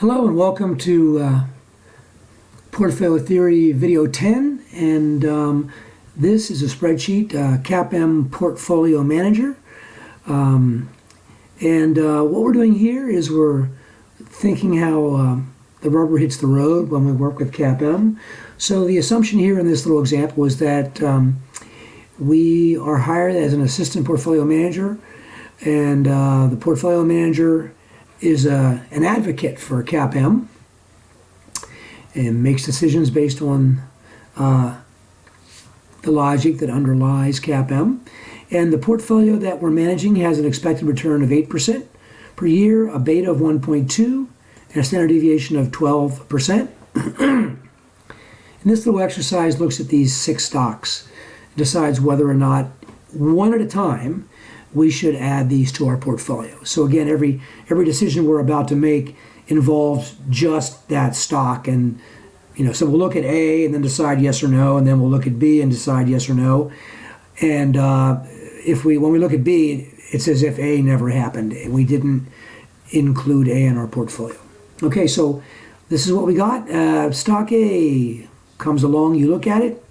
Hello and welcome to Portfolio Theory Video 10, and this is a spreadsheet, CAPM Portfolio Manager. What we're doing here is we're thinking how the rubber hits the road when we work with CAPM. So the assumption here in this little example is that we are hired as an assistant portfolio manager, and the portfolio manager is an advocate for CAPM and makes decisions based on the logic that underlies CAPM. And the portfolio that we're managing has an expected return of 8% per year, a beta of 1.2, and a standard deviation of 12%. And this little exercise looks at these 6 stocks and decides whether or not, one at a time, we should add these to our portfolio. So again, every decision we're about to make involves just that stock, and so we'll look at A and then decide yes or no, and then we'll look at B and decide yes or no. And when we look at B, it's as if A never happened, and we didn't include A in our portfolio. Okay, so this is what we got. Stock A comes along, you look at it.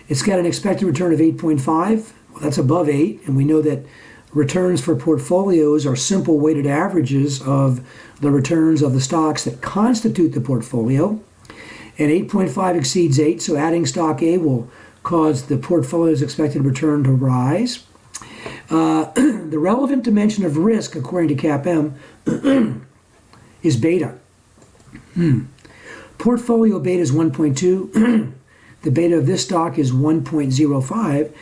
It's got an expected return of 8.5. Well, that's above 8, and we know that returns for portfolios are simple weighted averages of the returns of the stocks that constitute the portfolio. And 8.5 exceeds 8, so adding stock A will cause the portfolio's expected return to rise. The relevant dimension of risk, according to CAPM, is beta. Portfolio beta is 1.2. The beta of this stock is 1.05.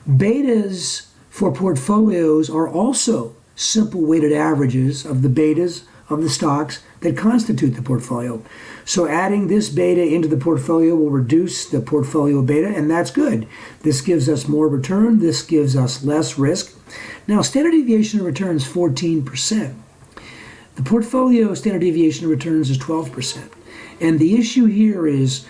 Betas for portfolios are also simple weighted averages of the betas of the stocks that constitute the portfolio. So adding this beta into the portfolio will reduce the portfolio beta, and that's good. This gives us more return. This gives us less risk. Now, standard deviation of return is 14%. The portfolio standard deviation of returns is 12%. And the issue here is,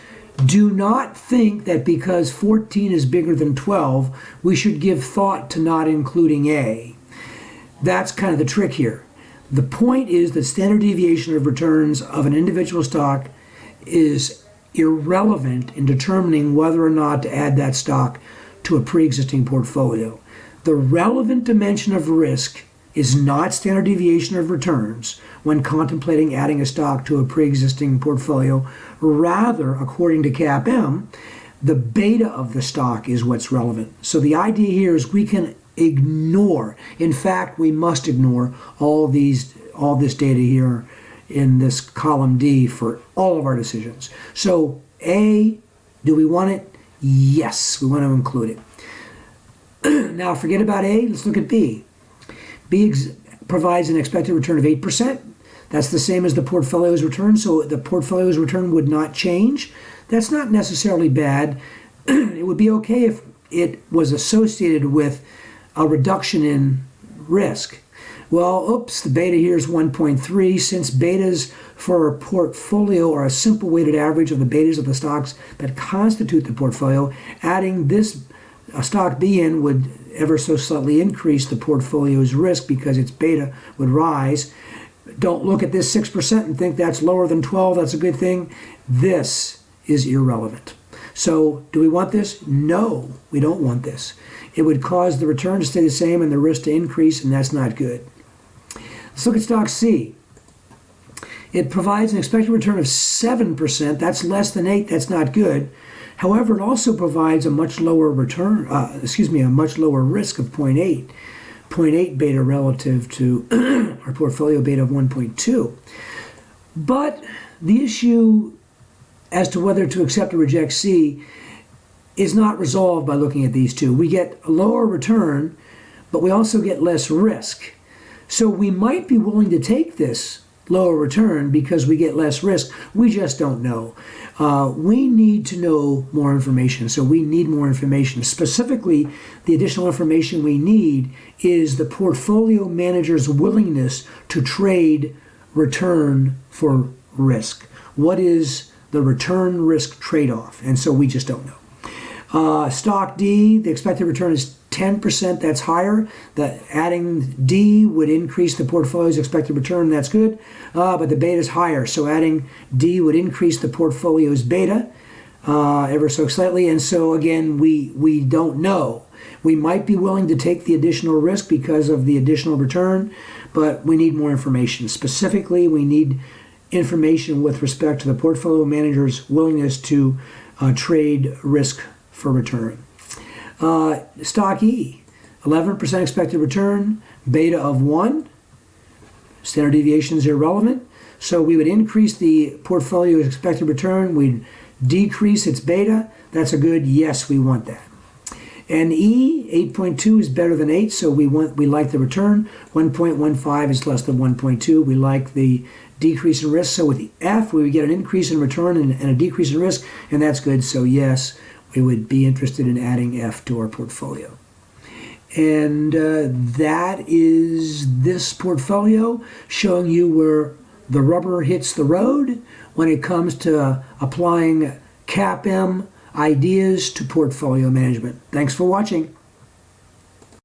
do not think that because 14 is bigger than 12, we should give thought to not including A. That's kind of the trick here. The point is that standard deviation of returns of an individual stock is irrelevant in determining whether or not to add that stock to a pre-existing portfolio. The relevant dimension of risk is not standard deviation of returns when contemplating adding a stock to a pre-existing portfolio. Rather, according to CAPM, the beta of the stock is what's relevant. So the idea here is we can ignore, in fact, we must ignore all this data here in this column D for all of our decisions. So A, do we want it? Yes, we want to include it. Now forget about A, let's look at B. B provides an expected return of 8%. That's the same as the portfolio's return, so the portfolio's return would not change. That's not necessarily bad. It would be okay if it was associated with a reduction in risk. Well, oops, the beta here is 1.3. Since betas for a portfolio are a simple weighted average of the betas of the stocks that constitute the portfolio, adding this stock B in would ever so slightly increase the portfolio's risk because its beta would rise. Don't look at this 6% and think that's lower than 12, that's a good thing. This is irrelevant. So do we want this? No, we don't want this. It would cause the return to stay the same and the risk to increase, and that's not good. Let's look at stock C. It provides an expected return of 7%. That's less than 8. That's not good. However, it also provides a much lower return, a much lower risk of 0.8. 0.8 beta relative to our portfolio beta of 1.2. But the issue as to whether to accept or reject C is not resolved by looking at these two. We get a lower return, but we also get less risk. So we might be willing to take this lower return because we get less risk. We just don't know. We need to know more information. So we need more information. Specifically, the additional information we need is the portfolio manager's willingness to trade return for risk. What is the return risk trade-off? And so we just don't know. Stock D, the expected return is 10%, that's higher. Adding D would increase the portfolio's expected return, that's good, but the beta is higher. So adding D would increase the portfolio's beta ever so slightly. And so again, we don't know. We might be willing to take the additional risk because of the additional return, but we need more information. Specifically, we need information with respect to the portfolio manager's willingness to trade risk for return. Stock E, 11% expected return, beta of 1. Standard deviation is irrelevant. So we would increase the portfolio's expected return. We'd decrease its beta. That's a good yes, we want that. And E, 8.2 is better than 8, so we like the return. 1.15 is less than 1.2. We like the decrease in risk. So with the F, we would get an increase in return and a decrease in risk, and that's good. So yes, we would be interested in adding F to our portfolio. And that is this portfolio showing you where the rubber hits the road when it comes to applying CAPM ideas to portfolio management. Thanks for watching.